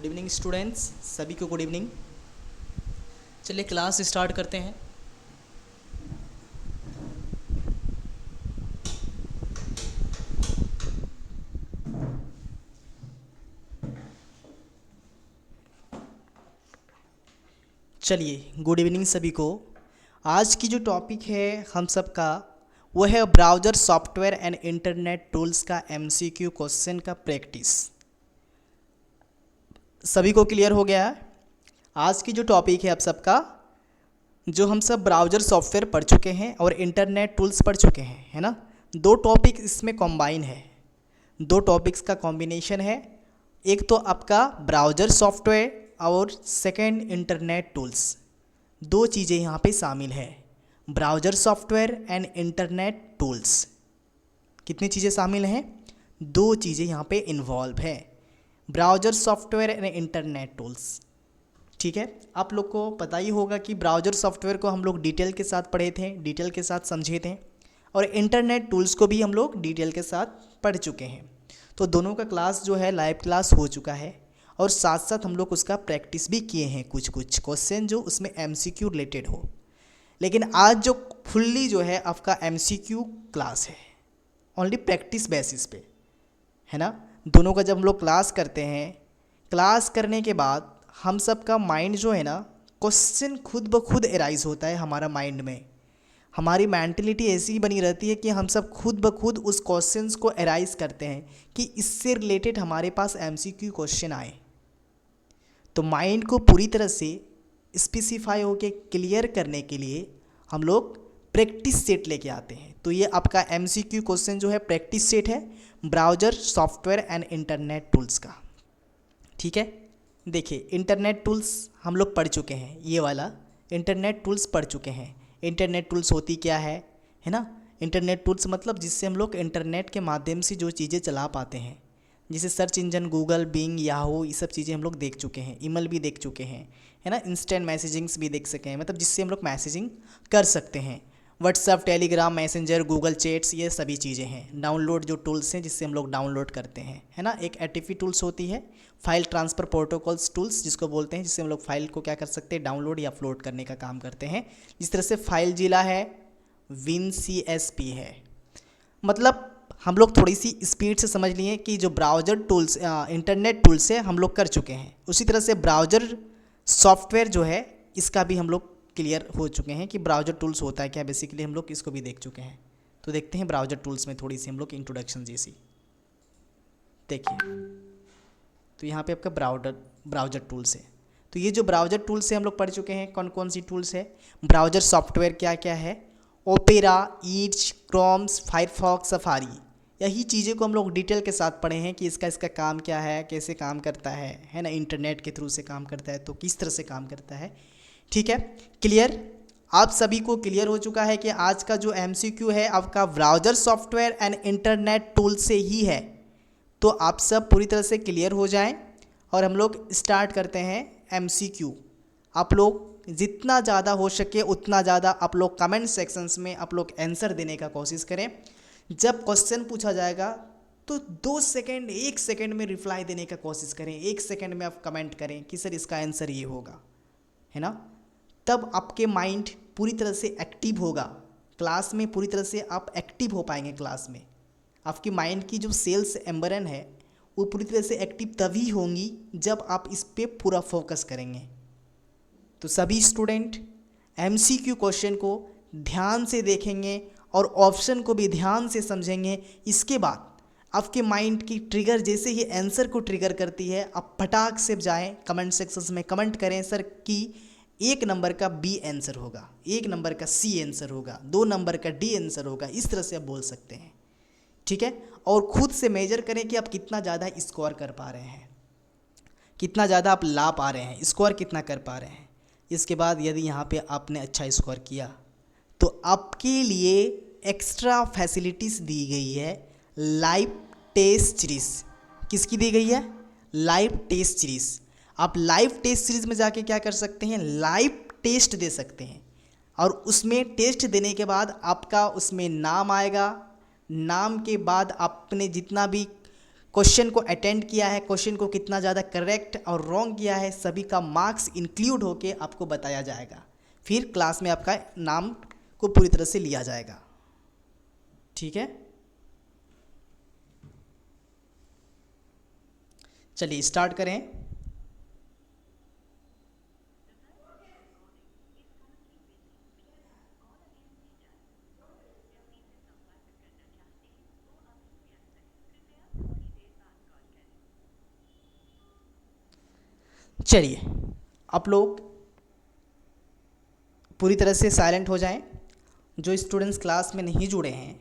Good evening students, सभी को good evening. चलिए क्लास स्टार्ट करते हैं। चलिए गुड इवनिंग सभी को। आज की जो टॉपिक है हम सब का वो है browser software and internet tools का एमसीक्यू क्वेश्चन का प्रैक्टिस। सभी को क्लियर हो गया है? आज की जो टॉपिक है आप सबका, जो हम सब ब्राउज़र सॉफ्टवेयर पढ़ चुके हैं और इंटरनेट टूल्स पढ़ चुके हैं, है ना। दो टॉपिक इसमें कॉम्बाइन है, दो टॉपिक्स का कॉम्बिनेशन है। एक तो आपका ब्राउज़र सॉफ्टवेयर और सेकंड इंटरनेट टूल्स। दो चीज़ें यहाँ पे शामिल है, browser software and internet tools. कितनी चीज़ें शामिल हैं? दो चीज़ें यहाँ पे इन्वॉल्व है, browser software and internet tools. ठीक है, आप लोग को पता ही होगा कि ब्राउज़र सॉफ्टवेयर को हम लोग डिटेल के साथ पढ़े थे, डिटेल के साथ समझे थे, और इंटरनेट टूल्स को भी हम लोग डिटेल के साथ पढ़ चुके हैं। तो दोनों का क्लास जो है लाइव क्लास हो चुका है, और साथ साथ हम लोग उसका प्रैक्टिस भी किए हैं, कुछ कुछ क्वेश्चन जो उसमें एमसीक्यू रिलेटेड हो। लेकिन आज जो फुल्ली जो है आपका एमसीक्यू क्लास है, ओनली प्रैक्टिस बेसिस पे, है ना। दोनों का जब हम लोग क्लास करते हैं, क्लास करने के बाद हम सब का माइंड जो है ना, क्वेश्चन खुद ब खुद एराइज होता है हमारा माइंड में। हमारी मेंटलिटी ऐसी ही बनी रहती है कि हम सब खुद ब खुद उस क्वेश्चंस को एराइज करते हैं कि इससे रिलेटेड हमारे पास एमसीक्यू क्वेश्चन आए। तो माइंड को पूरी तरह से स्पेसिफाई होके क्लियर करने के लिए हम लोग प्रैक्टिस सेट लेके आते हैं। तो ये आपका एमसीक्यू क्वेश्चन जो है प्रैक्टिस सेट है, browser software and internet tools का। ठीक है, देखिए इंटरनेट टूल्स हम लोग पढ़ चुके हैं, ये वाला इंटरनेट टूल्स पढ़ चुके हैं। इंटरनेट टूल्स होती क्या है ना। इंटरनेट टूल्स मतलब जिससे हम लोग इंटरनेट के माध्यम से जो चीज़ें चला पाते हैं, जैसे search engine Google, Bing, Yahoo, ये सब चीज़ें हम लोग देख चुके हैं, ईमेल भी देख चुके हैं, है ना। इंस्टेंट मैसेजिंग्स भी देख सके हैं, मतलब जिससे हम लोग मैसेजिंग कर सकते हैं। WhatsApp, Telegram, Messenger, Google chats, ये सभी चीज़ें हैं। डाउनलोड जो टूल्स हैं जिससे हम लोग डाउनलोड करते हैं, है ना। एक एटीपी टूल्स होती है, फाइल ट्रांसफ़र प्रोटोकॉल्स टूल्स जिसको बोलते हैं, जिससे हम लोग फाइल को क्या कर सकते हैं, डाउनलोड या अपलोड करने का काम करते हैं। जिस तरह से फाइल जिला है, WinCSP है। मतलब हम लोग थोड़ी सी स्पीड से समझ लिए कि जो ब्राउज़र टूल्स इंटरनेट टूल्स है हम लोग कर चुके हैं। उसी तरह से ब्राउज़र सॉफ्टवेयर जो है इसका भी हम लोग क्लियर हो चुके हैं कि ब्राउज़र टूल्स होता है क्या, बेसिकली हम लोग इसको भी देख चुके हैं। तो देखते हैं ब्राउज़र टूल्स में थोड़ी सी हम लोग इंट्रोडक्शन जैसी। देखिए, तो यहाँ पे आपका ब्राउज़र टूल्स है। तो ये जो ब्राउज़र टूल्स है हम लोग पढ़ चुके हैं, कौन कौन सी टूल्स है। ब्राउज़र सॉफ्टवेयर क्या क्या है, opera, each, chromes, Firefox, safari, यही चीज़ें को हम लोग डिटेल के साथ पढ़े हैं कि इसका काम क्या है, कैसे काम करता है ना। इंटरनेट के थ्रू से काम करता है तो किस तरह से काम करता है। ठीक है, क्लियर। आप सभी को क्लियर हो चुका है कि आज का जो एमसीक्यू है आपका browser software and internet tool से ही है। तो आप सब पूरी तरह से क्लियर हो जाएं और हम लोग स्टार्ट करते हैं एमसीक्यू। आप लोग जितना ज़्यादा हो सके उतना ज़्यादा आप लोग कमेंट सेक्शंस में आप लोग आंसर देने का कोशिश करें। जब क्वेश्चन पूछा जाएगा तो 2 सेकेंड 1 सेकेंड में रिप्लाई देने का कोशिश करें, 1 सेकेंड में आप कमेंट करें कि सर इसका आंसर ये होगा, है ना। तब आपके माइंड पूरी तरह से एक्टिव होगा, क्लास में पूरी तरह से आप एक्टिव हो पाएंगे। क्लास में आपकी माइंड की जो सेल्स एम्बरन है वो पूरी तरह से एक्टिव तभी होंगी जब आप इस पे पूरा फोकस करेंगे। तो सभी स्टूडेंट एमसीक्यू क्वेश्चन को ध्यान से देखेंगे और ऑप्शन को भी ध्यान से समझेंगे। इसके बाद आपके माइंड की ट्रिगर जैसे ही आंसर को ट्रिगर करती है, आप फटाक से जाएं कमेंट सेक्शंस में कमेंट करें सर कि 1 नंबर का बी आंसर होगा, 1 नंबर का सी आंसर होगा, 2 नंबर का डी आंसर होगा। इस तरह से आप बोल सकते हैं, ठीक है। और खुद से मेजर करें कि आप कितना ज़्यादा स्कोर कर पा रहे हैं, कितना ज़्यादा आप ला पा रहे हैं, स्कोर कितना कर पा रहे हैं। इसके बाद यदि यहाँ पे आपने अच्छा स्कोर किया तो आपके लिए एक्स्ट्रा फैसिलिटीज़ दी गई है, लाइव टेस्ट सीरीज़। किसकी दी गई है? Live test series. आप लाइव टेस्ट सीरीज़ में जाके क्या कर सकते हैं, लाइव टेस्ट दे सकते हैं। और उसमें टेस्ट देने के बाद आपका उसमें नाम आएगा, नाम के बाद आपने जितना भी क्वेश्चन को अटेंड किया है, क्वेश्चन को कितना ज़्यादा करेक्ट और रॉन्ग किया है, सभी का मार्क्स इंक्लूड होके आपको बताया जाएगा। फिर क्लास में आपका नाम को पूरी तरह से लिया जाएगा। ठीक है, चलिए स्टार्ट करें। चलिए आप लोग पूरी तरह से साइलेंट हो जाएं। जो स्टूडेंट्स क्लास में नहीं जुड़े हैं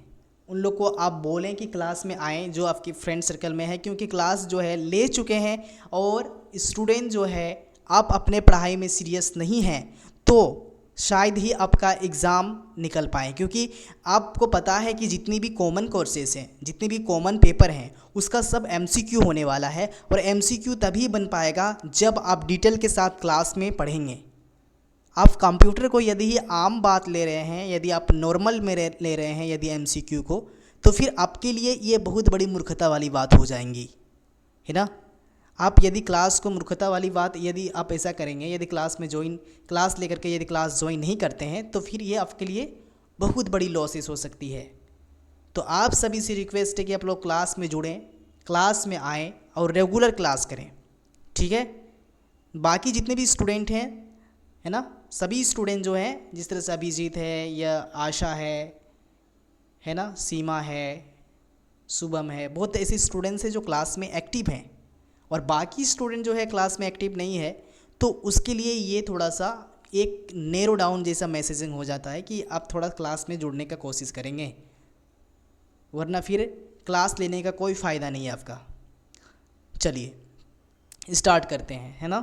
उन लोग को आप बोलें कि क्लास में आएँ, जो आपके फ्रेंड सर्कल में है, क्योंकि क्लास जो है ले चुके हैं और स्टूडेंट जो है आप अपने पढ़ाई में सीरियस नहीं हैं तो शायद ही आपका एग्ज़ाम निकल पाए, क्योंकि आपको पता है कि जितनी भी कॉमन कोर्सेज हैं, जितने भी कॉमन पेपर हैं, उसका सब एमसीक्यू होने वाला है। और एमसीक्यू तभी बन पाएगा जब आप डिटेल के साथ क्लास में पढ़ेंगे। आप कंप्यूटर को यदि ही आम बात ले रहे हैं, यदि आप नॉर्मल में ले रहे हैं यदि एमसीक्यू को, तो फिर आपके लिए ये बहुत बड़ी मूर्खता वाली बात हो जाएंगी, है ना। आप यदि क्लास को मूर्खता वाली बात यदि आप ऐसा करेंगे, यदि क्लास लेकर के यदि क्लास ज्वाइन नहीं करते हैं तो फिर ये आपके लिए बहुत बड़ी लॉसेस हो सकती है। तो आप सभी से रिक्वेस्ट है कि आप लोग क्लास में जुड़ें, क्लास में आएँ और रेगुलर क्लास करें। ठीक है, बाकी जितने भी स्टूडेंट हैं, है ना, सभी स्टूडेंट जो हैं, जिस तरह से अभिजीत है या आशा है ना, सीमा है, शुभम है, बहुत ऐसे स्टूडेंट्स हैं जो क्लास में एक्टिव हैं और बाकी स्टूडेंट जो है क्लास में एक्टिव नहीं है, तो उसके लिए ये थोड़ा सा एक नैरो डाउन जैसा मैसेजिंग हो जाता है कि आप थोड़ा क्लास में जुड़ने का कोशिश करेंगे, वरना फिर क्लास लेने का कोई फ़ायदा नहीं है आपका। चलिए स्टार्ट करते हैं, है ना।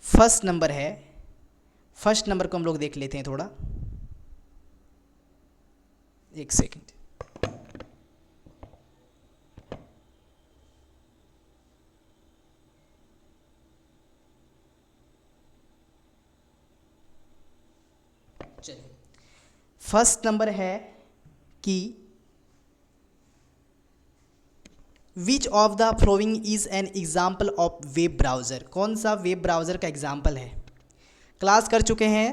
फर्स्ट नंबर को हम लोग देख लेते हैं थोड़ा, एक सेकंड। चलिए फर्स्ट नंबर है कि विच of the following is an example of web browser. कौन सा वेब ब्राउज़र का एग्जाम्पल है। क्लास कर चुके हैं,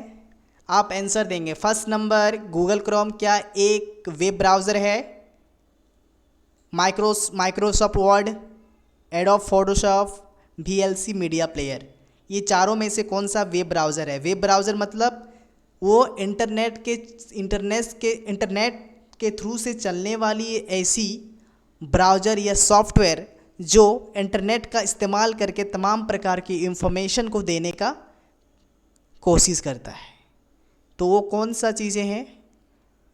आप आंसर देंगे। फर्स्ट नंबर गूगल क्रोम क्या एक वेब ब्राउज़र है। Microsoft word, adobe Photoshop, VLC media player, ये चारों में से कौन सा वेब ब्राउज़र है। वेब ब्राउज़र मतलब वो इंटरनेट के थ्रू से चलने वाली ऐसी ब्राउज़र या सॉफ्टवेयर जो इंटरनेट का इस्तेमाल करके तमाम प्रकार की इंफॉर्मेशन को देने का कोशिश करता है। तो वो कौन सा चीज़ें हैं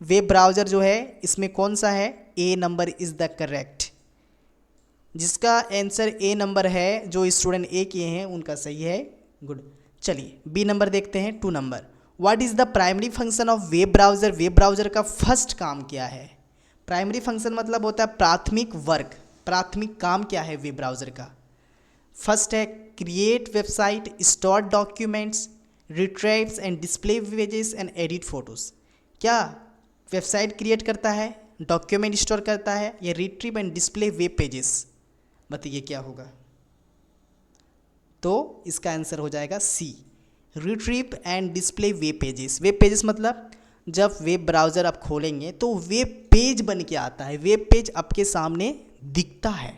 वेब ब्राउज़र जो है, इसमें कौन सा है। A number is the correct, जिसका आंसर ए नंबर है, जो स्टूडेंट ए किए हैं उनका सही है। गुड। चलिए बी नंबर देखते हैं, 2 number. What is the primary function of web browser. Web browser का फर्स्ट काम क्या है। प्राइमरी फंक्शन मतलब होता है प्राथमिक वर्क, प्राथमिक काम क्या है वेब ब्राउज़र का। फर्स्ट है create website, store documents, retrieves and display pages and edit photos. क्या वेबसाइट क्रिएट करता है, डॉक्यूमेंट स्टोर करता है, या retrieve and display web pages. बताइए क्या होगा। तो इसका आंसर हो जाएगा C, retrieve and display web pages. Web pages मतलब जब वेब ब्राउज़र आप खोलेंगे तो वेब पेज बन के आता है, वेब पेज आपके सामने दिखता है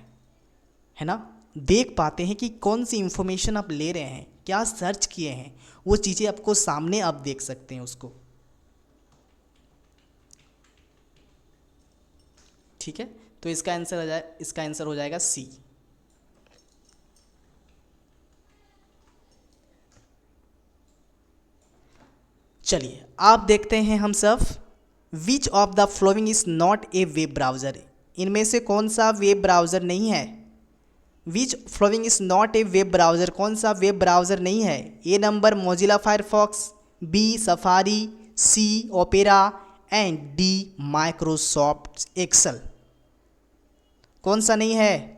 ना, देख पाते हैं कि कौन सी इंफॉर्मेशन आप ले रहे हैं, क्या सर्च किए हैं, वो चीज़ें आपको सामने आप देख सकते हैं उसको। ठीक है, तो इसका आंसर हो जाएगा सी। चलिए आप देखते हैं हम सब, which of the following is not a web browser. इनमें से कौन सा वेब ब्राउज़र नहीं है। Which following is not a web browser, कौन सा वेब ब्राउज़र नहीं है। A number Mozilla Firefox, B Safari, C Opera and D Microsoft Excel. कौन सा नहीं है।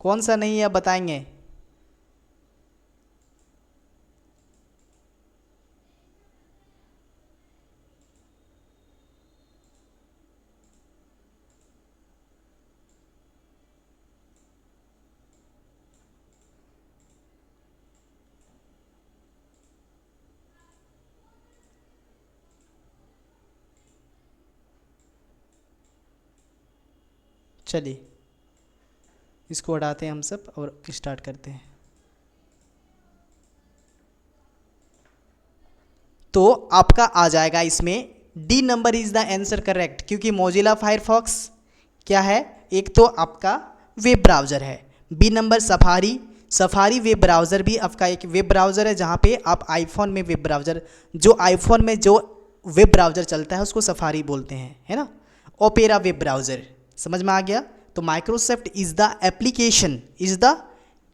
कौन सा नहीं है आप बताएंगे? चलिए इसको हटाते हैं हम सब और स्टार्ट करते हैं। तो आपका आ जाएगा इसमें D number is the answer correct, क्योंकि मोजिला फायरफॉक्स क्या है? एक तो आपका वेब ब्राउज़र है। B number Safari, Safari web browser भी आपका एक वेब ब्राउज़र है, जहाँ पे आप आईफोन में वेब ब्राउज़र, जो आईफोन में जो वेब ब्राउज़र चलता है उसको सफारी बोलते हैं, है ना। ओपेरा वेब ब्राउज़र, समझ में आ गया। तो Microsoft is the application, is the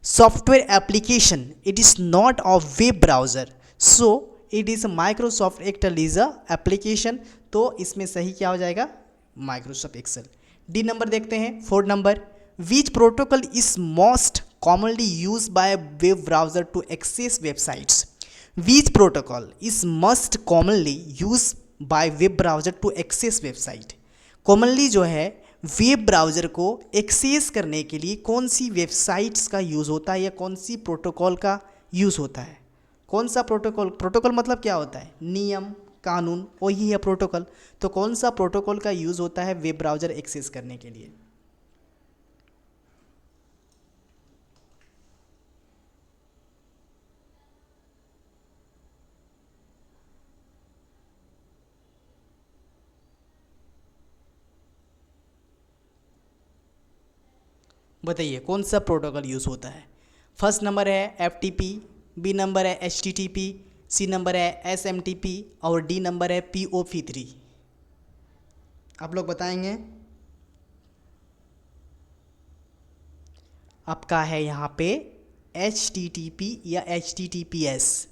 software application, it is not a web browser, so it is Microsoft Excel is a application. तो इसमें सही क्या हो जाएगा? Microsoft Excel. डी नंबर देखते हैं, 4 number, which protocol is most commonly use by web browser to access websites. Which protocol is most commonly use by web browser to access website. Commonly जो है वेब ब्राउज़र को access करने के लिए कौन सी websites का यूज़ होता है या कौन सी प्रोटोकॉल का यूज़ होता है? कौन सा प्रोटोकॉल? प्रोटोकॉल मतलब क्या होता है? नियम कानून, वही है प्रोटोकॉल। तो कौन सा प्रोटोकॉल का यूज़ होता है वेब ब्राउज़र एक्सेस करने के लिए? बताइए कौन सा प्रोटोकॉल यूज़ होता है? फर्स्ट नंबर है FTP, बी नंबर है HTTP, सी नंबर है SMTP और डी नंबर है POP3। आप लोग बताएंगे। आपका है यहाँ पे HTTP या HTTPS।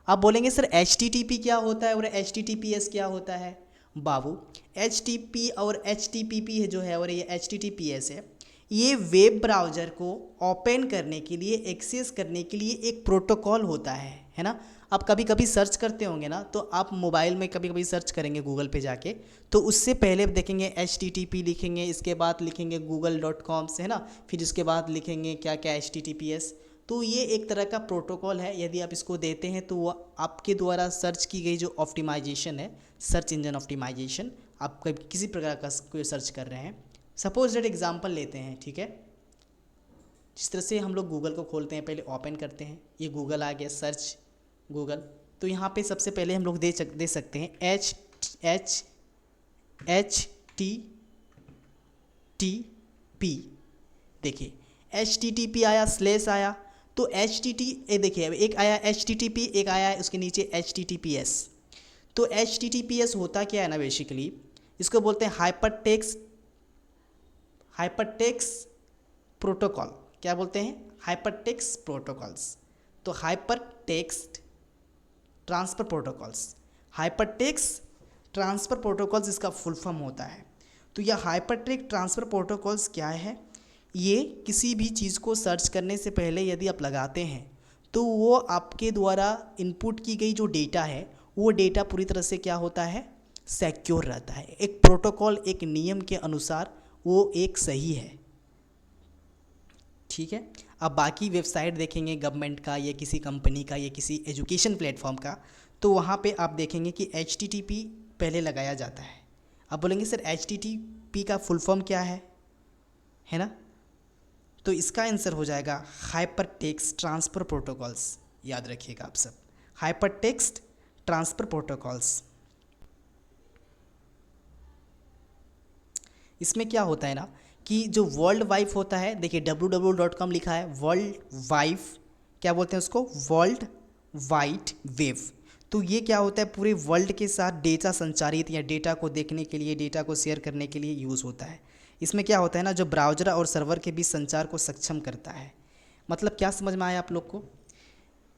आप बोलेंगे सर HTTP क्या होता है और HTTPS क्या होता है? बाबू, HTTP और HTTP जो है और ये HTTPS है, ये वेब ब्राउज़र को ओपन करने के लिए, एक्सेस करने के लिए एक प्रोटोकॉल होता है ना। आप कभी कभी सर्च करते होंगे ना, तो आप मोबाइल में कभी कभी सर्च करेंगे गूगल पे जाके, तो उससे पहले देखेंगे HTTP लिखेंगे, इसके बाद लिखेंगे google.com से, है ना, फिर इसके बाद लिखेंगे क्या क्या HTTPS। तो ये एक तरह का प्रोटोकॉल है, यदि आप इसको देते हैं तो वो आपके द्वारा सर्च की गई जो ऑप्टिमाइजेशन है, सर्च इंजन ऑप्टिमाइजेशन, आप किसी प्रकार का कोई सर्च कर रहे हैं, सपोज दैट एग्जांपल लेते हैं, ठीक है। जिस तरह से हम लोग गूगल को खोलते हैं, पहले ओपन करते हैं, ये गूगल आ गया, सर्च गूगल। तो यहाँ पे सबसे पहले हम लोग दे सकते हैं HTTP। देखिए HTTP आया, स्लेस आया, तो देखिए एक आया HTTP, एक आया है उसके नीचे HTTPS। तो HTTPS होता क्या है ना, बेसिकली इसको बोलते हैं हाइपरटेक्स्ट प्रोटोकॉल। क्या बोलते हैं? Hypertext protocols. तो hypertext transfer protocols, hypertext transfer protocols इसका फुल फॉर्म होता है। तो यह हाइपरटेक्स्ट ट्रांसफ़र प्रोटोकॉल्स क्या है? ये किसी भी चीज़ को सर्च करने से पहले यदि आप लगाते हैं तो वो आपके द्वारा इनपुट की गई जो डेटा है, वो डेटा पूरी तरह से क्या होता है? सिक्योर रहता है। एक प्रोटोकॉल, एक नियम के अनुसार वो एक सही है, ठीक है। अब बाकी वेबसाइट देखेंगे गवर्नमेंट का या किसी कंपनी का या किसी एजुकेशन प्लेटफॉर्म का, तो वहाँ पे आप देखेंगे कि HTTP पहले लगाया जाता है। अब बोलेंगे सर HTTP का फुल फॉर्म क्या है ना, तो इसका आंसर हो जाएगा हाइपरटेक्स्ट ट्रांसफ़र प्रोटोकॉल्स। याद रखिएगा आप सब, हाइपरटेक्स्ट ट्रांसफ़र प्रोटोकॉल्स। इसमें क्या होता है ना कि जो वर्ल्ड वाइड होता है, देखिए www.com लिखा है, वर्ल्ड वाइड, क्या बोलते हैं उसको? World wide web. तो ये क्या होता है? पूरे वर्ल्ड के साथ डेटा संचारित या डेटा को देखने के लिए, डेटा को शेयर करने के लिए यूज़ होता है। इसमें क्या होता है ना, जो ब्राउज़र और सर्वर के बीच संचार को सक्षम करता है। मतलब क्या समझ में आया आप लोग को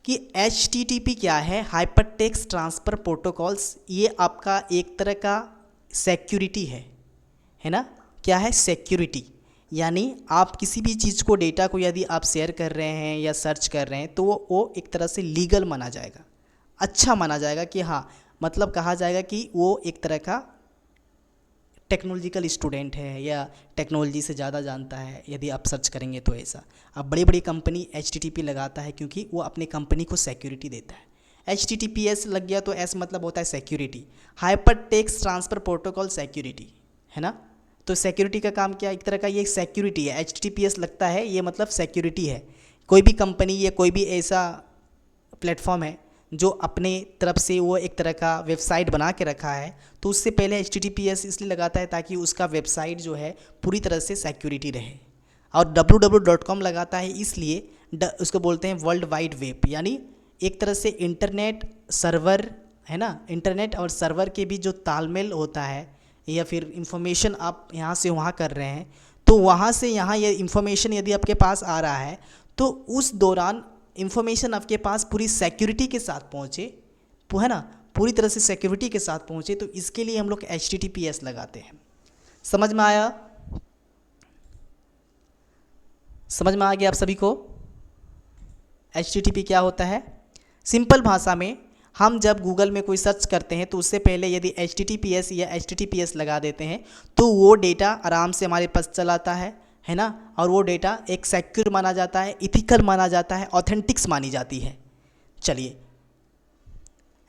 कि HTTP क्या है? Hypertext transfer protocols. ये आपका एक तरह का सिक्योरिटी है ना। क्या है? सिक्योरिटी। यानी आप किसी भी चीज़ को, डेटा को यदि आप शेयर कर रहे हैं या सर्च कर रहे हैं तो वो एक तरह से लीगल माना जाएगा, अच्छा माना जाएगा कि हाँ, मतलब कहा जाएगा कि वो एक तरह का टेक्नोलॉजिकल स्टूडेंट है या टेक्नोलॉजी से ज़्यादा जानता है, यदि आप सर्च करेंगे तो ऐसा। अब बड़ी बड़ी कंपनी HTTP लगाता है क्योंकि वो अपनी कंपनी को सिक्योरिटी देता है। HTTPS लग गया तो S मतलब होता है security, hyper text transfer protocol security, है ना। तो सिक्योरिटी का काम क्या, एक तरह का ये सिक्योरिटी है। HTTPS लगता है, ये मतलब सिक्योरिटी है। कोई भी कंपनी या कोई भी ऐसा प्लेटफॉर्म है जो अपने तरफ से वो एक तरह का वेबसाइट बना के रखा है, तो उससे पहले HTTPS इसलिए लगाता है ताकि उसका वेबसाइट जो है पूरी तरह से सिक्योरिटी रहे। और www.com लगाता है इसलिए उसको बोलते हैं वर्ल्ड वाइड वेब, यानी एक तरह से इंटरनेट सर्वर, है ना। इंटरनेट और सर्वर के बीच जो तालमेल होता है, या फिर इंफॉर्मेशन आप यहाँ से वहाँ कर रहे हैं, तो वहाँ से यहाँ ये इंफॉर्मेशन यदि आपके पास आ रहा है तो उस दौरान इंफॉर्मेशन आपके पास पूरी सिक्योरिटी के साथ पहुँचे, है ना, पूरी तरह से सिक्योरिटी के साथ पहुँचे, तो इसके लिए हम लोग HTTPS लगाते हैं। समझ में आया? समझ में आ गया आप सभी को HTTP क्या होता है? सिंपल भाषा में, हम जब गूगल में कोई सर्च करते हैं तो उससे पहले यदि HTTPS या HTTPS लगा देते हैं तो वो डेटा आराम से हमारे पास चला आता है ना। और वो डेटा एक सिक्योर माना जाता है, इथिकल माना जाता है, ऑथेंटिक्स मानी जाती है। चलिए,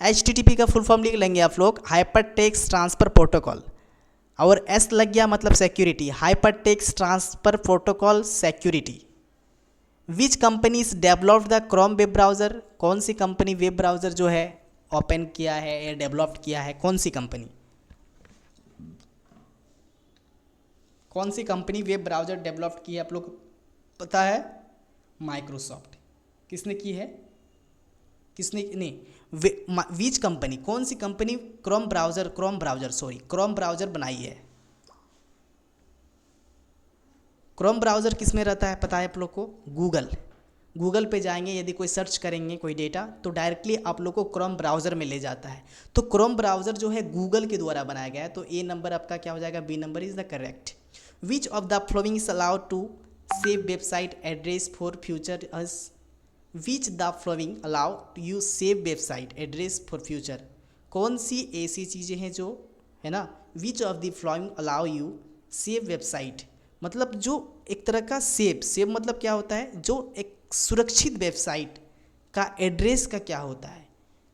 HTTP का फुल फॉर्म लिख लेंगे आप लोग, हाइपर टेक्स्ट ट्रांसफ़र प्रोटोकॉल, और S लग गया मतलब security, hyper text transfer protocol security. Which companies developed the Chrome web browser, कौन सी कंपनी वेब ब्राउज़र जो है ओपन किया है या डेवलप्ड किया है, कौन सी कंपनी, कौन सी कंपनी वेब ब्राउज़र डेवलप्ड की है आप लोग पता है? माइक्रोसॉफ्ट। किसने की है? किसने नहीं, विच कंपनी, कौन सी कंपनी क्रोम ब्राउज़र बनाई है? क्रोम ब्राउज़र किस में रहता है पता है आप लोग को? गूगल पे जाएंगे, यदि कोई सर्च करेंगे कोई डेटा तो डायरेक्टली आप लोग को क्रोम ब्राउज़र में ले जाता है। तो क्रोम ब्राउज़र जो है गूगल के द्वारा बनाया गया है। तो ए नंबर आपका क्या हो जाएगा? B number is the correct. Which of the following is allowed to save website address for future us, which the following allow you save website address for future, कौन सी ऐसी चीज़ें हैं जो, है ना, which of the following allow you save website, मतलब जो एक तरह का सेव मतलब क्या होता है, जो एक सुरक्षित वेबसाइट का एड्रेस का क्या होता है,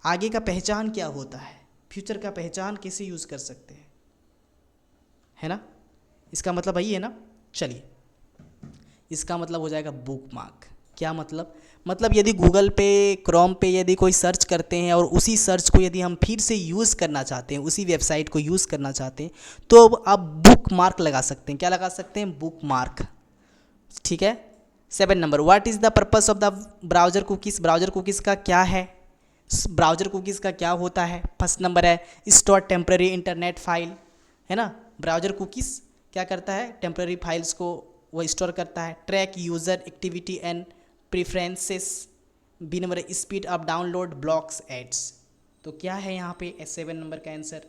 आगे का पहचान क्या होता है, फ्यूचर का पहचान कैसे यूज़ कर सकते हैं, है ना। इसका मतलब वही है ना। चलिए, इसका मतलब हो जाएगा बुक मार्क। क्या मतलब यदि गूगल पे, क्रोम पे यदि कोई सर्च करते हैं और उसी सर्च को यदि हम फिर से यूज़ करना चाहते हैं, उसी वेबसाइट को यूज़ करना चाहते हैं, तो अब आप बुक मार्क लगा सकते हैं। क्या लगा सकते हैं? Book mark. ठीक है। 7 number, what is the purpose of the browser cookies, browser cookies का क्या है, ब्राउज़र कुकीज़ का क्या होता है? फर्स्ट नंबर है स्टोर टेम्पररी इंटरनेट फाइल, है ना। ब्राउज़र कुकीज़ क्या करता है? टेम्पररी फाइल्स को वो स्टोर करता है। Track user activity and preferences. B number है speed of download blocks ads. तो क्या है यहाँ पे 7 नंबर का आंसर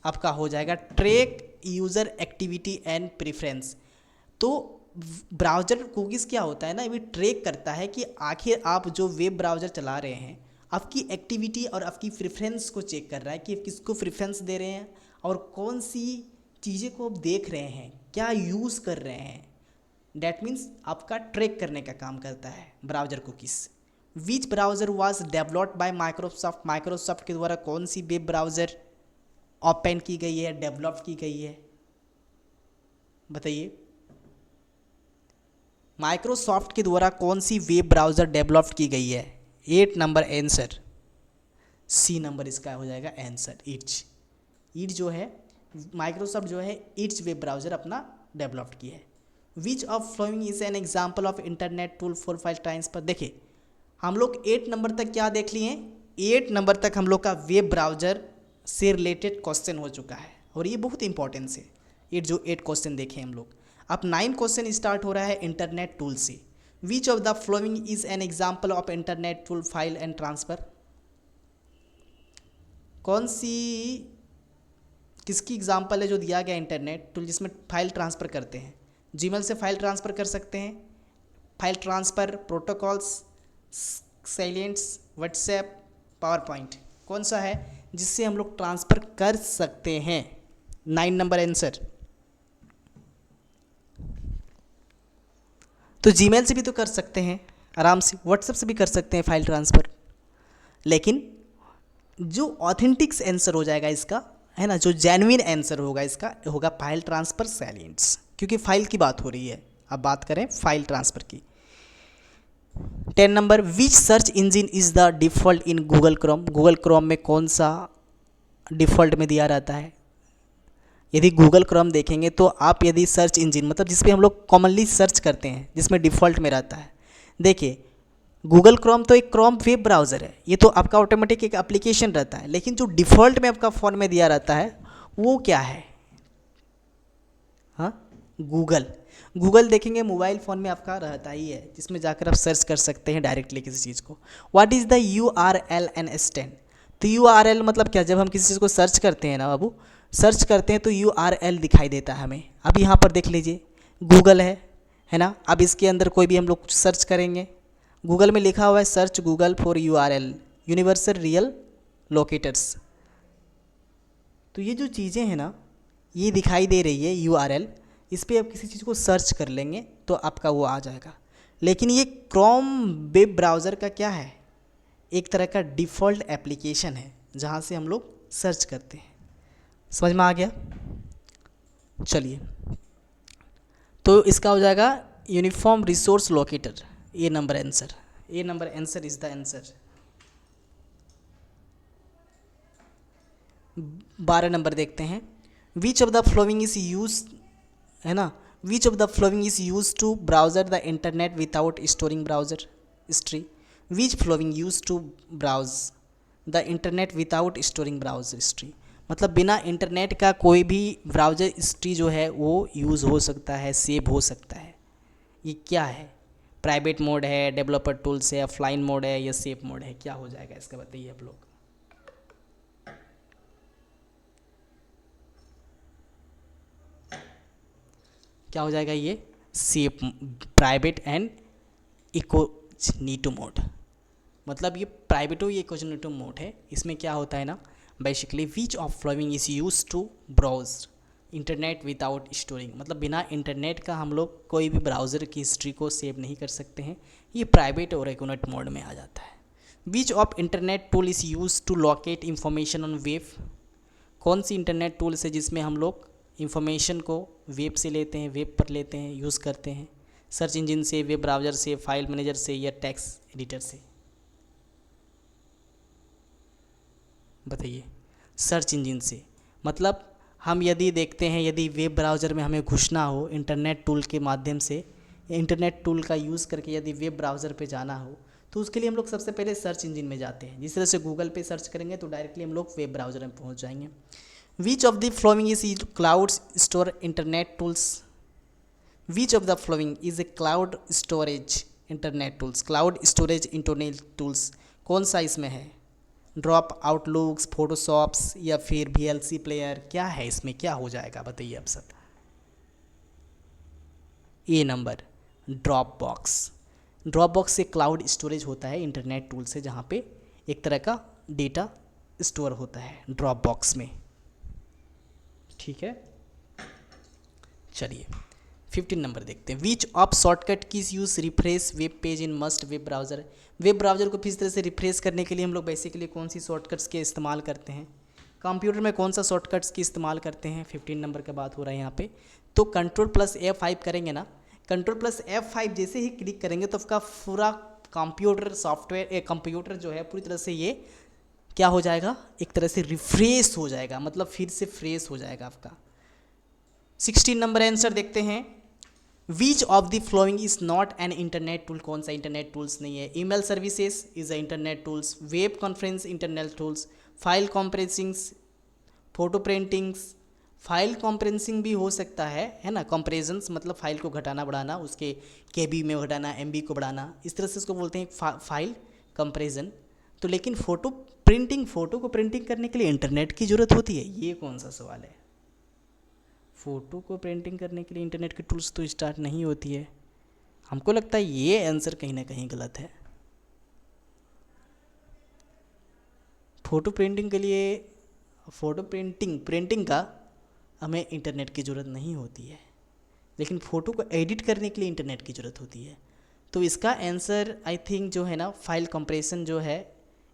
आपका हो जाएगा track user activity and preference. तो ब्राउज़र कुकीज़ क्या होता है ना, ये ट्रैक करता है कि आखिर आप जो वेब ब्राउज़र चला रहे हैं, आपकी एक्टिविटी और आपकी प्रेफरेंस को चेक कर रहा है कि किसको प्रेफरेंस दे रहे हैं और कौन सी चीज़ें को आप देख रहे हैं, क्या यूज़ कर रहे हैं। डैट मीन्स आपका ट्रैक करने का काम करता है browser cookies. Which browser was developed by Microsoft, Microsoft के द्वारा कौन सी वेब ब्राउज़र ओपन की गई है, डेवलप की गई है, बताइए। माइक्रोसॉफ्ट के द्वारा कौन सी वेब ब्राउज़र डेवलप की गई है? 8 नंबर आंसर, सी नंबर इसका हो जाएगा आंसर, ईट जो है माइक्रोसॉफ्ट जो है ईट्स वेब ब्राउज़र अपना डेवलप की है। Which of following is an example of internet tool for file transfer. देखिए, हम लोग 8 नंबर तक क्या देख लिए? 8 नंबर तक हम लोग का वेब ब्राउज़र से रिलेटेड क्वेश्चन हो चुका है और ये बहुत इंपॉर्टेंस है। 8 क्वेश्चन देखे हम लोग। अब 9 क्वेश्चन स्टार्ट हो रहा है इंटरनेट टूल से। Which of the following is an example of internet tool file and transfer. कौन सी किसकी एग्जाम्पल है जो दिया गया इंटरनेट टूल जिसमें फाइल ट्रांसफ़र करते हैं? जीमेल से फाइल ट्रांसफ़र कर सकते हैं, file transfer, protocols, silence, WhatsApp, PowerPoint, कौन सा है जिससे हम लोग ट्रांसफ़र कर सकते हैं? 9 नंबर आंसर। तो जीमेल से भी तो कर सकते हैं आराम से, व्हाट्सएप से भी कर सकते हैं फाइल ट्रांसफ़र, लेकिन जो ऑथेंटिक्स आंसर हो जाएगा इसका, है ना, जो जेन्युइन आंसर होगा इसका होगा फाइल ट्रांसफ़र साइलेंट्स, क्योंकि फाइल की बात हो रही है। अब बात करें फाइल ट्रांसफ़र की। 10 number, which search engine is the default in Google Chrome? Google Chrome में कौन सा डिफ़ॉल्ट में दिया रहता है? यदि गूगल क्रोम देखेंगे तो आप यदि सर्च इंजिन मतलब जिस पे हम लोग कॉमनली सर्च करते हैं, जिसमें डिफ़ॉल्ट में रहता है, देखिए गूगल क्रोम तो एक क्रोम वेब ब्राउज़र है, ये तो आपका ऑटोमेटिक एक एप्लीकेशन रहता है, लेकिन जो डिफ़ॉल्ट में आपका फ़ोन में दिया रहता है वो क्या है? हाँ, गूगल। गूगल देखेंगे मोबाइल फ़ोन में आपका रहता ही है, जिसमें जाकर आप सर्च कर सकते हैं डायरेक्टली किसी चीज़ को। What is the URL and stand? तो URL मतलब क्या? जब हम किसी चीज़ को सर्च करते हैं ना बाबू, सर्च करते हैं तो URL दिखाई देता है हमें। अब यहाँ पर देख लीजिए गूगल है ना। अब इसके अंदर कोई भी हम लोग कुछ सर्च करेंगे, गूगल में लिखा हुआ है search Google for URL, universal real locators. तो ये जो चीज़ें हैं ना, ये दिखाई दे रही है URL, इस पर आप किसी चीज़ को सर्च कर लेंगे तो आपका वो आ जाएगा। लेकिन ये क्रोम वेब ब्राउज़र का क्या है? एक तरह का डिफ़ॉल्ट एप्लीकेशन है जहाँ से हम लोग सर्च करते हैं। समझ में आ गया? चलिए, तो इसका हो जाएगा uniform resource locator. A number answer, A number answer is the answer. 12 number देखते हैं। Which of the following is use, है ना, which of the following is use to browser the internet without storing browser history? Which following use to browse the internet without storing browser history? मतलब बिना internet का कोई भी browser history जो है वो यूज़ हो सकता है, सेव हो सकता है। ये क्या है? प्राइवेट मोड है, डेवलपर टूल्स है, ऑफलाइन मोड है या सेफ मोड है? क्या हो जाएगा इसका बताइए आप लोग। क्या हो जाएगा ये? Safe, private and incognito mode. मतलब ये प्राइवेट हो, ये इकोनिटो मोड है। इसमें क्या होता है ना, basically which of following is use to browse internet without storing, मतलब बिना इंटरनेट का हम लोग कोई भी ब्राउज़र की हिस्ट्री को सेव नहीं कर सकते हैं। ये प्राइवेट और इकोनिट मोड में आ जाता है। Which of internet tool is use to locate information on web? कौन सी इंटरनेट टूल्स है जिसमें हम लोग इंफॉर्मेशन को वेब से लेते हैं, वेब पर लेते हैं, यूज़ करते हैं? सर्च इंजन से, वेब ब्राउज़र से, फाइल मैनेजर से या टेक्स्ट एडिटर से? बताइए। सर्च इंजन से। मतलब हम यदि देखते हैं, यदि वेब ब्राउज़र में हमें घुसना हो इंटरनेट टूल के माध्यम से, इंटरनेट टूल का यूज़ करके यदि वेब ब्राउज़र पे जाना हो, तो उसके लिए हम लोग सबसे पहले सर्च इंजन में जाते हैं। जिस तरह से गूगल पे सर्च करेंगे तो डायरेक्टली हम लोग वेब ब्राउज़र में पहुंच जाएंगे। विच of the following is cloud store internet tools? Which of the following is a cloud storage internet tools? Cloud storage internet tools कौन सा इसमें है? ड्रॉप, आउटलुक्स, फोटोशॉप्स या फिर VLC प्लेयर? क्या है इसमें, क्या हो जाएगा बताइए आप सब। A number, Dropbox. Dropbox से क्लाउड स्टोरेज होता है इंटरनेट टूल से, जहाँ पे एक तरह का डेटा स्टोर होता है ड्रॉप बॉक्स में। ठीक है, चलिए 15 नंबर देखते हैं। Which of shortcut keys use refresh web page in must web browser? Web browser को किस तरह से रिफ्रेश करने के लिए हम लोग बेसिकली कौन सी शॉर्टकट्स के इस्तेमाल करते हैं? कंप्यूटर में कौन सा शॉर्टकट्स की इस्तेमाल करते हैं? 15 नंबर का बात हो रहा है यहाँ पे। तो Ctrl+F5 करेंगे ना, Ctrl+F5 जैसे ही क्लिक करेंगे तो आपका पूरा कंप्यूटर सॉफ्टवेयर, कंप्यूटर जो है पूरी तरह से ये क्या हो जाएगा, एक तरह से रिफ्रेश हो जाएगा, मतलब फिर से फ्रेश हो जाएगा आपका। 16 नंबर आंसर देखते हैं। Which of the following is not an internet tool? कौन सा इंटरनेट टूल्स नहीं है? Email services is a internet tools, web conference internet tools, file compressings, photo printings. File compressing भी हो सकता है ना, कॉम्प्रेजन्स मतलब फाइल को घटाना बढ़ाना, उसके KB में घटाना, MB को बढ़ाना, इस तरह से उसको बोलते हैं फाइल कंपेरिजन। तो लेकिन फ़ोटो प्रिंटिंग, फ़ोटो को प्रिंटिंग करने के लिए इंटरनेट की ज़रूरत होती है? ये कौन सा सवाल है? फ़ोटो को प्रिंटिंग करने के लिए इंटरनेट की टूल्स तो स्टार्ट नहीं होती है। हमको लगता है ये आंसर कहीं ना कहीं गलत है। फ़ोटो प्रिंटिंग के लिए, फ़ोटो प्रिंटिंग का हमें इंटरनेट की ज़रूरत नहीं होती है, लेकिन फ़ोटो को एडिट करने के लिए इंटरनेट की ज़रूरत होती है। तो इसका आंसर आई थिंक जो है ना, फाइल कंप्रेशन जो है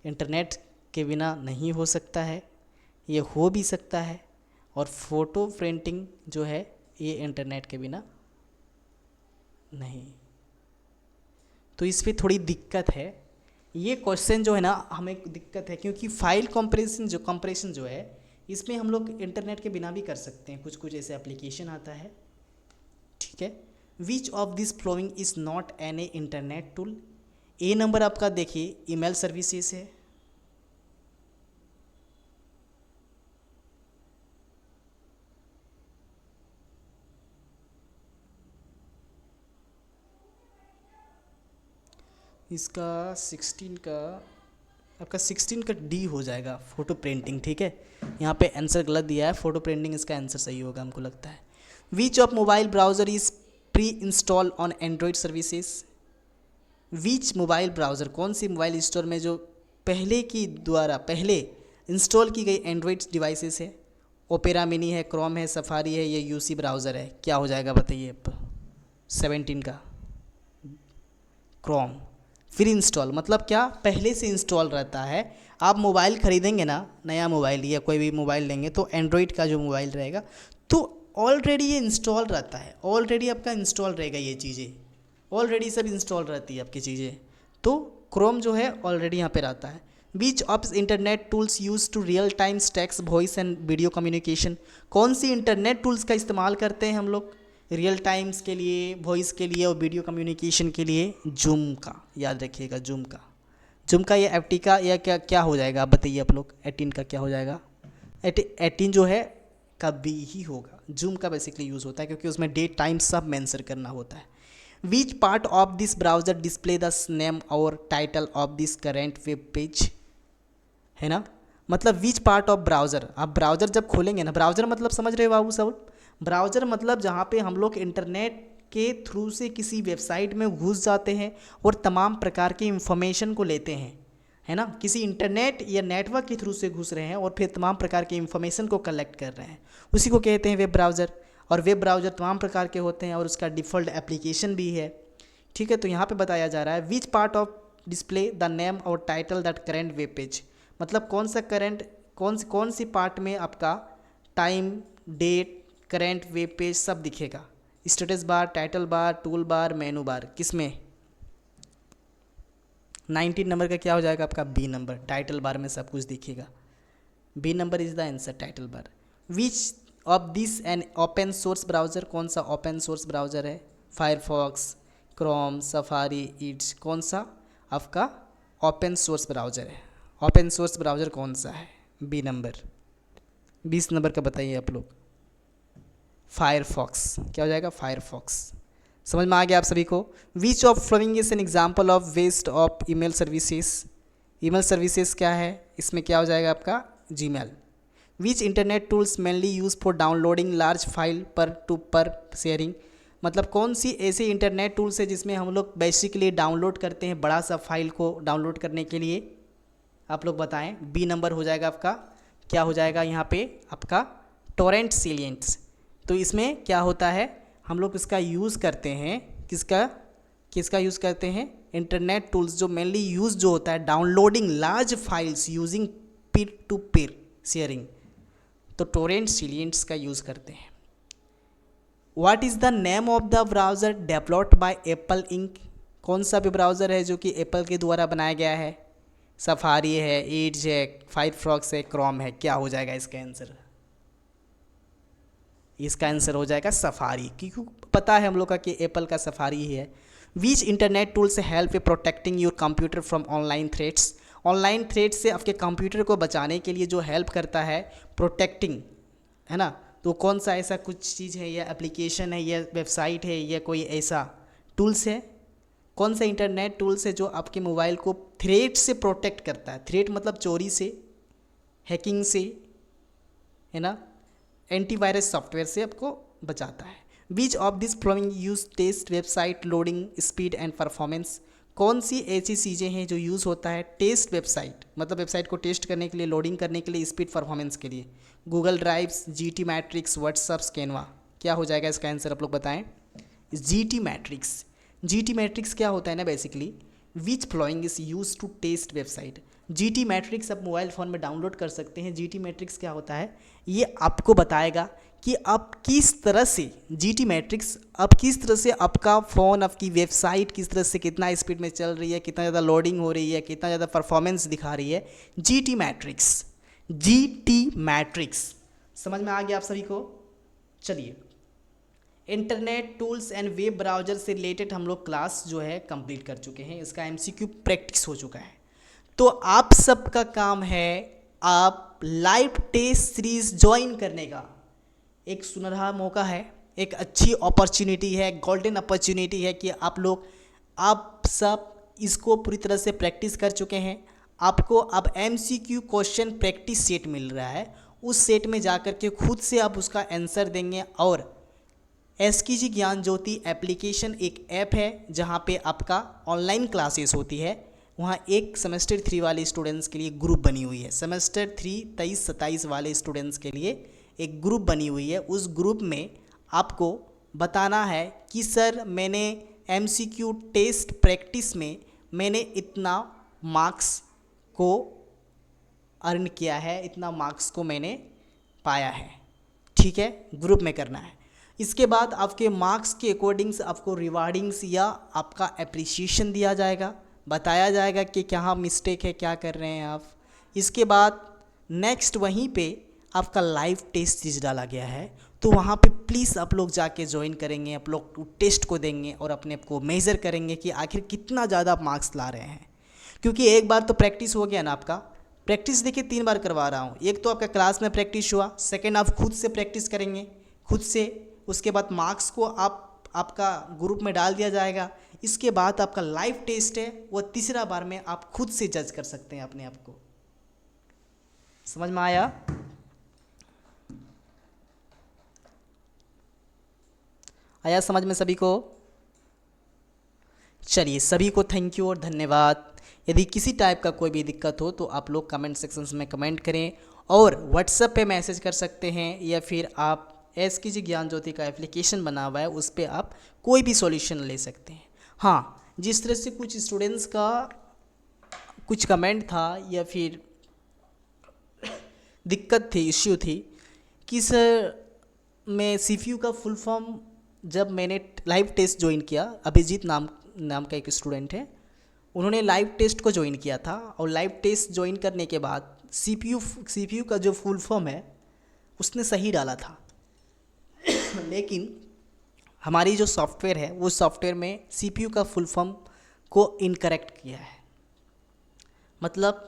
इंटरनेट के बिना नहीं हो सकता है, ये हो भी सकता है, और फ़ोटो प्रिंटिंग जो है ये इंटरनेट के बिना नहीं। तो इस पर थोड़ी दिक्कत है, ये क्वेश्चन जो है ना हमें दिक्कत है, क्योंकि फाइल कंप्रेशन जो है इसमें हम लोग इंटरनेट के बिना भी कर सकते हैं, कुछ कुछ ऐसे एप्लीकेशन आता है, ठीक है। Which of this flowing is not an internet tool. A number आपका देखिए ईमेल सर्विसेज है, इसका 16 का आपका 16 का डी हो जाएगा, फ़ोटो प्रिंटिंग, ठीक है। यहाँ पे आंसर गलत दिया है, फ़ोटो प्रिंटिंग इसका आंसर सही होगा हमको लगता है। Which of mobile browser is pre install on Android services. Which mobile browser, कौन सी मोबाइल स्टोर में जो पहले इंस्टॉल की गई एंड्रॉयड डिवाइसेस है। ओपेरा मिनी है, क्रोम है, सफारी है, ये यूसी ब्राउज़र है, क्या हो जाएगा बताइए अब। 17 का क्रोम। फिर इंस्टॉल मतलब क्या, पहले से इंस्टॉल रहता है। आप मोबाइल ख़रीदेंगे ना, नया मोबाइल या कोई भी मोबाइल लेंगे तो एंड्रॉयड का जो मोबाइल रहेगा तो ऑलरेडी ये इंस्टॉल रहता है, ऑलरेडी आपका इंस्टॉल रहेगा, ये चीज़ें ऑलरेडी सब इंस्टॉल रहती है आपकी चीज़ें। तो क्रोम जो है ऑलरेडी यहाँ पे रहता है। Which of internet tools use to real time text voice and video communication. कौन सी इंटरनेट टूल्स का इस्तेमाल करते हैं हम लोग रियल टाइम्स के लिए, वॉइस के लिए और वीडियो कम्युनिकेशन के लिए? जूम का, याद रखिएगा जूम का या एफ का या क्या हो जाएगा आप बताइए आप लोग। 18 का क्या हो जाएगा? 18 जो है कभी ही होगा। जूम का बेसिकली यूज़ होता है क्योंकि उसमें डेट टाइम सब मेंशन करना होता है। Which part of this browser display the name और title of this current web page, है ना। मतलब विच पार्ट ऑफ ब्राउज़र, आप ब्राउज़र जब खोलेंगे ना, ब्राउज़र मतलब समझ रहे हो बाबू सब, ब्राउज़र मतलब जहाँ पे हम लोग इंटरनेट के थ्रू से किसी वेबसाइट में घुस जाते हैं और तमाम प्रकार की इंफॉर्मेशन को लेते हैं, है ना। किसी इंटरनेट या नेटवर्क के थ्रू से घुस रहे हैं और फिर तमाम प्रकार की इंफॉर्मेशन को कलेक्ट कर रहे हैं, उसी को कहते हैं वेब ब्राउज़र। और वेब ब्राउज़र तमाम प्रकार के होते हैं और उसका डिफ़ॉल्ट एप्लीकेशन भी है, ठीक है। तो यहाँ पे बताया जा रहा है which part of display the name और title that current web page, मतलब कौन सा करेंट, कौन सी पार्ट में आपका time, date, current web page सब दिखेगा। Status bar, title bar, tool bar, menu bar, किस में? 19 नंबर का क्या हो जाएगा आपका? B number. टाइटल बार में सब कुछ दिखेगा। B number is the answer, title bar. Which of this an open source browser, कौन सा ओपन सोर्स ब्राउज़र है? फायरफॉक्स, क्रोम, सफारी, इट्स, कौन सा आपका ओपन सोर्स ब्राउज़र है? ओपन सोर्स ब्राउज़र कौन सा है? B number. 20 नंबर का बताइए आप लोग। फायरफॉक्स, क्या हो जाएगा? फायरफॉक्स। समझ में आ गया आप सभी को? Which of following is an example of west of email services. Email services क्या है? इसमें क्या हो जाएगा आपका? Gmail. Which internet tools mainly use for downloading large file पर शेयरिंग, मतलब कौन सी ऐसी इंटरनेट टूल्स है जिसमें हम लोग बेसिकली डाउनलोड करते हैं, बड़ा सा फाइल को डाउनलोड करने के लिए? आप लोग बताएं। बी नंबर हो जाएगा आपका। क्या हो जाएगा यहाँ पे आपका? टोरेंट सिलियंट्स। तो इसमें क्या होता है, हम लोग इसका यूज़ करते हैं, किसका यूज़ करते हैं? इंटरनेट टूल्स जो मेनली यूज़ जो होता है downloading large files using Pir to Pir sharing, तो टोरेंट सिलियंट्स का यूज़ करते हैं। What is the name of the browser developed by Apple ink, कौन सा भी ब्राउज़र है जो कि एप्पल के द्वारा बनाया गया है? सफारी है, एड्ज है, फायरफॉक्स है, क्रोम है, क्या हो जाएगा इसका आंसर? इसका आंसर हो जाएगा सफारी, क्योंकि पता है हम लोग का कि एप्पल का सफारी ही है। Which internet tools help protecting your computer from online threats, online threat से आपके कंप्यूटर को बचाने के लिए जो हेल्प करता है, प्रोटेक्टिंग, है ना। तो कौन सा ऐसा कुछ चीज़ है या एप्लीकेशन है या वेबसाइट है या कोई ऐसा टूल्स है? कौन सा इंटरनेट टूल्स है जो आपके मोबाइल को थ्रेट से प्रोटेक्ट करता है? थ्रेट मतलब चोरी से, हैकिंग से, है ना, एंटीवायरस सॉफ्टवेयर से आपको बचाता है। Which of this following use test website loading speed and performance, कौन सी ऐसी चीज़ें हैं जो यूज़ होता है टेस्ट वेबसाइट, मतलब वेबसाइट को टेस्ट करने के लिए, लोडिंग करने के लिए, स्पीड परफॉर्मेंस के लिए? Google drives, GTmetrix, WhatsApp, Canva. क्या हो जाएगा इसका आंसर, आप लोग बताएं। GT matrix. जीटी मैट्रिक्स क्या होता है ना, basically which following is use to test website. GTmetrix आप मोबाइल फ़ोन में डाउनलोड कर सकते हैं। जीटी मैट्रिक्स क्या होता है, ये आपको बताएगा कि आप किस तरह से, जीटी मैट्रिक्स आप किस तरह से आपका फ़ोन, आपकी वेबसाइट किस तरह से कितना स्पीड में चल रही है, कितना ज़्यादा लोडिंग हो रही है, कितना ज़्यादा परफॉर्मेंस दिखा रही है। जीटी मैट्रिक्स, जीटी मैट्रिक्स समझ में आ गया आप सभी को। चलिए, internet tools and web browser से रिलेटेड हम लोग क्लास जो है कंप्लीट कर चुके हैं, इसका एमसीक्यू प्रैक्टिस हो चुका है। तो आप सबका काम है, आप लाइव टेस्ट सीरीज ज्वाइन करने का एक सुनहरा मौका है, एक अच्छी अपॉर्चुनिटी है, गोल्डन अपॉर्चुनिटी है कि आप सब इसको पूरी तरह से प्रैक्टिस कर चुके हैं। आपको अब एमसीक्यू क्वेश्चन प्रैक्टिस सेट मिल रहा है, उस सेट में जाकर के खुद से आप उसका आंसर देंगे। और एसकेजी ज्ञान ज्योति एप्लीकेशन एक ऐप है जहाँ पे आपका ऑनलाइन क्लासेस होती है, वहाँ एक सेमेस्टर 3 वाले स्टूडेंट्स के लिए ग्रुप बनी हुई है। सेमेस्टर 3 23-27 वाले स्टूडेंट्स के लिए एक ग्रुप बनी हुई है। उस ग्रुप में आपको बताना है कि सर मैंने एमसीक्यू टेस्ट प्रैक्टिस में मैंने इतना मार्क्स को अर्न किया है, इतना मार्क्स को मैंने पाया है। ठीक है, ग्रुप में करना है। इसके बाद आपके मार्क्स के अकॉर्डिंग्स आपको रिवार्डिंग्स या आपका अप्रिसिएशन दिया जाएगा, बताया जाएगा कि क्या मिस्टेक है, क्या कर रहे हैं आप। इसके बाद नेक्स्ट वहीं पे आपका लाइव टेस्ट सीरीज डाला गया है, तो वहाँ पे प्लीज़ आप लोग जाके ज्वाइन करेंगे, आप लोग टेस्ट को देंगे और अपने आप को मेज़र करेंगे कि आखिर कितना ज़्यादा आप मार्क्स ला रहे हैं। क्योंकि एक बार तो प्रैक्टिस हो गया ना आपका, प्रैक्टिस देखिए 3 बार करवा रहा हूँ। एक तो आपका क्लास में प्रैक्टिस हुआ, सेकेंड आप खुद से प्रैक्टिस करेंगे खुद से, उसके बाद मार्क्स को आपका ग्रुप में डाल दिया जाएगा। इसके बाद आपका लाइव टेस्ट है, वो तीसरा बार में आप खुद से जज कर सकते हैं अपने आप को। समझ में आया? आया समझ में सभी को? चलिए, सभी को थैंक यू और धन्यवाद। यदि किसी टाइप का कोई भी दिक्कत हो तो आप लोग कमेंट सेक्शंस में कमेंट करें और व्हाट्सएप पे मैसेज कर सकते हैं, या फिर आप एसकेजी ज्ञान ज्योति का एप्लीकेशन बना हुआ है उस पर आप कोई भी सॉल्यूशन ले सकते हैं। हाँ, जिस तरह से कुछ स्टूडेंट्स का कुछ कमेंट था या फिर दिक्कत थी, इश्यू थी कि सर मैं सीपीयू का फुल फॉर्म, जब मैंने लाइव टेस्ट ज्वाइन किया, अभिजीत नाम का एक स्टूडेंट है, उन्होंने लाइव टेस्ट को ज्वाइन किया था और लाइव टेस्ट ज्वाइन करने के बाद सीपीयू का जो फुल फॉर्म है उसने सही डाला था लेकिन हमारी जो सॉफ्टवेयर है वो सॉफ्टवेयर में सीपीयू का फुल फॉर्म को इनकरेक्ट किया है, मतलब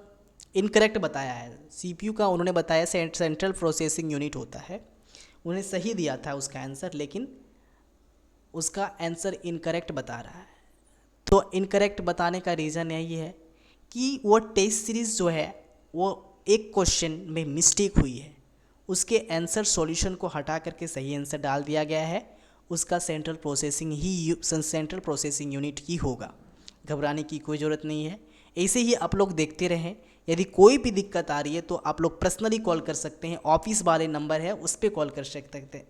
इनकरेक्ट बताया है। सीपीयू का उन्होंने बताया सेंट्रल प्रोसेसिंग यूनिट होता है, उन्हें सही दिया था उसका आंसर, लेकिन उसका आंसर इनकरेक्ट बता रहा है। तो इनकरेक्ट बताने का रीज़न यही है कि वो टेस्ट सीरीज़ जो है वो एक क्वेश्चन में मिस्टेक हुई है, उसके आंसर सॉल्यूशन को हटा करके सही आंसर डाल दिया गया है, उसका सेंट्रल प्रोसेसिंग यूनिट ही होगा। घबराने की कोई ज़रूरत नहीं है। ऐसे ही आप लोग देखते रहें। यदि कोई भी दिक्कत आ रही है तो आप लोग पर्सनली कॉल कर सकते हैं, ऑफिस वाले नंबर है उस पर कॉल कर सकते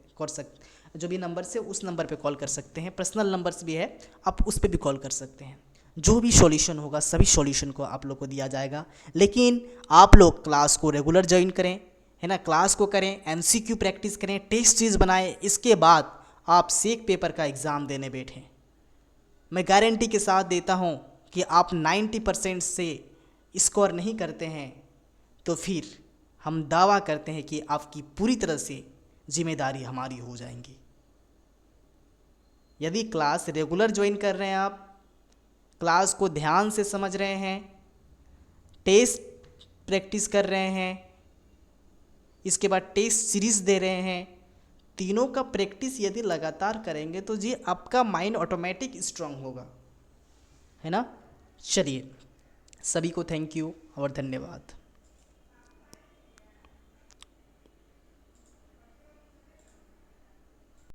जो भी नंबर से उस नंबर पे कॉल कर सकते हैं। पर्सनल नंबर्स भी है, आप उस पर भी कॉल कर सकते हैं। जो भी सॉल्यूशन होगा सभी सॉल्यूशन को आप लोग को दिया जाएगा। लेकिन आप लोग क्लास को रेगुलर ज्वाइन करें, है ना, क्लास को करें, एमसीक्यू प्रैक्टिस करें, टेस्ट सीरीज बनाएं, इसके बाद आप सेक पेपर का एग्ज़ाम देने बैठें। मैं गारंटी के साथ देता हूं कि आप 90% से स्कोर नहीं करते हैं तो फिर हम दावा करते हैं कि आपकी पूरी तरह से जिम्मेदारी हमारी हो जाएंगी। यदि क्लास रेगुलर ज्वाइन कर रहे हैं, आप क्लास को ध्यान से समझ रहे हैं, टेस्ट प्रैक्टिस कर रहे हैं, इसके बाद टेस्ट सीरीज़ दे रहे हैं, तीनों का प्रैक्टिस यदि लगातार करेंगे तो जी आपका माइंड ऑटोमेटिक स्ट्रांग होगा, है ना। चलिए, सभी को थैंक यू और धन्यवाद।